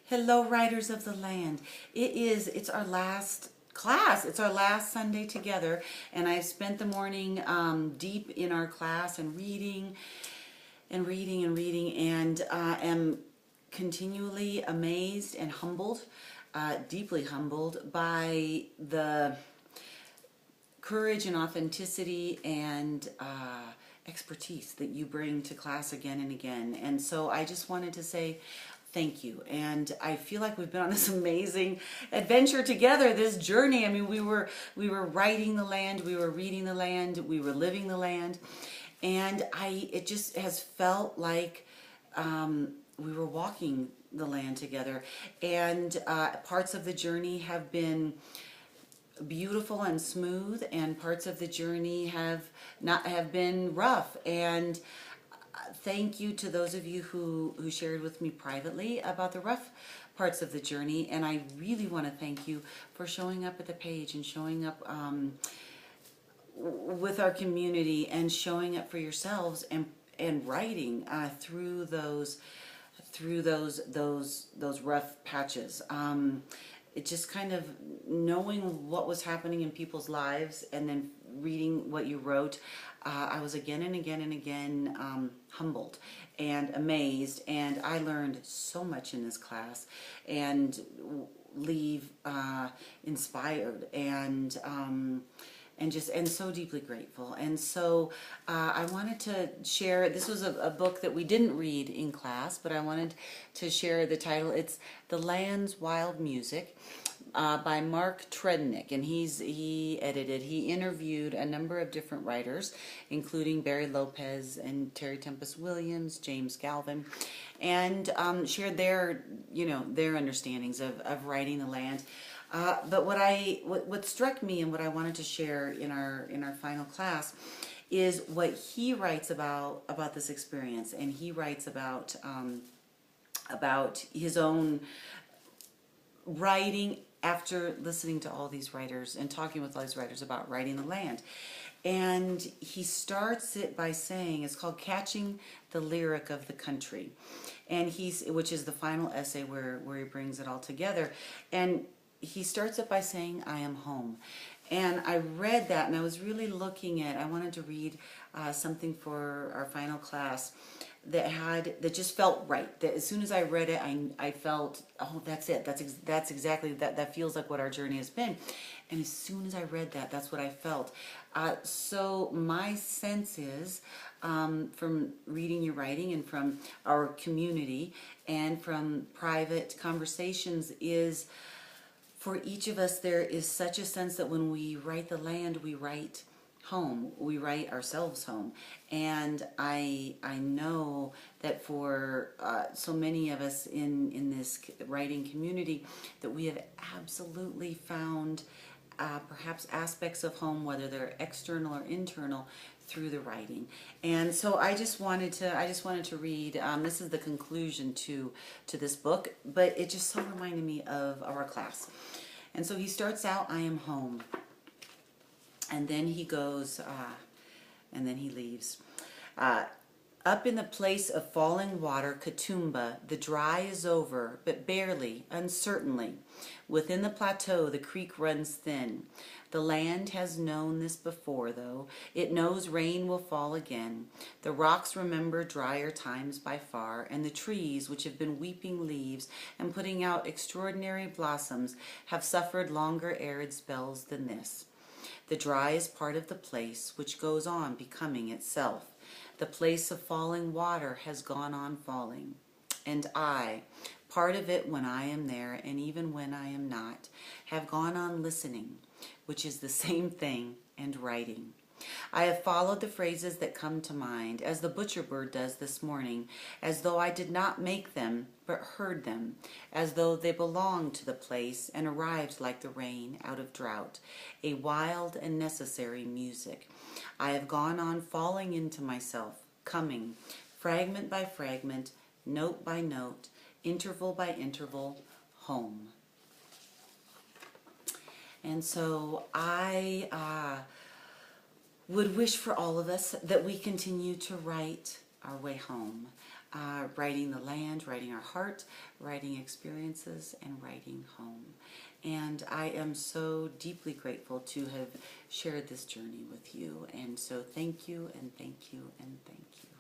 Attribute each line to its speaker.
Speaker 1: Hello, Riders of the Land. It's our last class. It's our last Sunday together, and I've spent the morning deep in our class and reading and reading and reading, and am continually amazed and humbled, deeply humbled by the courage and authenticity and expertise that you bring to class again and again. And so I just wanted to say thank you. And I feel like we've been on this amazing adventure together, this journey. I mean, we were writing the land, we were reading the land, we were living the land. And it just has felt like we were walking the land together. And parts of the journey have been beautiful and smooth, and parts of the journey have been rough. And thank you to those of you who shared with me privately about the rough parts of the journey. And I really want to thank you for showing up at the page and showing up with our community and showing up for yourselves and writing through those rough patches. It just kind of knowing what was happening in people's lives and then reading what you wrote, I was again and again and again humbled and amazed, and I learned so much in this class and leave inspired and so deeply grateful. And so I wanted to share, this was a book that we didn't read in class, but I wanted to share the title. It's The Land's Wild Music by Mark Tredinnick, and he interviewed a number of different writers, including Barry Lopez and Terry Tempest Williams, James Galvin, and shared their understandings of writing the land. But what struck me and what I wanted to share in our final class is what he writes about this experience. And he writes about his own writing after listening to all these writers and talking with all these writers about writing the land. And he starts it by saying, it's called Catching the Lyric of the Country, and which is the final essay where he brings it all together. And he starts it by saying, I am home. And I read that, and I was really I wanted to read something for our final class that just felt right. That as soon as I read it, I felt, oh, that's it. That's exactly that. That feels like what our journey has been. And as soon as I read that, that's what I felt. So my sense is, from reading your writing and from our community and from private conversations, is for each of us, there is such a sense that when we write the land, we write home. We write ourselves home. And I know that for so many of us in this writing community, that we have absolutely found perhaps aspects of home, whether they're external or internal, through the writing. And so I just wanted to read, this is the conclusion to this book, but it just so reminded me of our class. And so he starts out, I am home, and then he goes, and then he leaves. Up in the place of falling water, Katoomba, the dry is over, but barely, uncertainly. Within the plateau, the creek runs thin. The land has known this before, though. It knows rain will fall again. The rocks remember drier times by far, and the trees, which have been weeping leaves and putting out extraordinary blossoms, have suffered longer arid spells than this. The dry is part of the place, which goes on becoming itself. The place of falling water has gone on falling. And I, part of it when I am there, and even when I am not, have gone on listening, which is the same thing, and writing. I have followed the phrases that come to mind, as the butcher bird does this morning, as though I did not make them, but heard them, as though they belonged to the place and arrived like the rain out of drought, a wild and necessary music. I have gone on falling into myself, coming, fragment by fragment, note by note, interval by interval, home. And so I would wish for all of us that we continue to write our way home. writing the land, writing our heart, writing experiences, and writing home. And I am so deeply grateful to have shared this journey with you. And so thank you, and thank you, and thank you.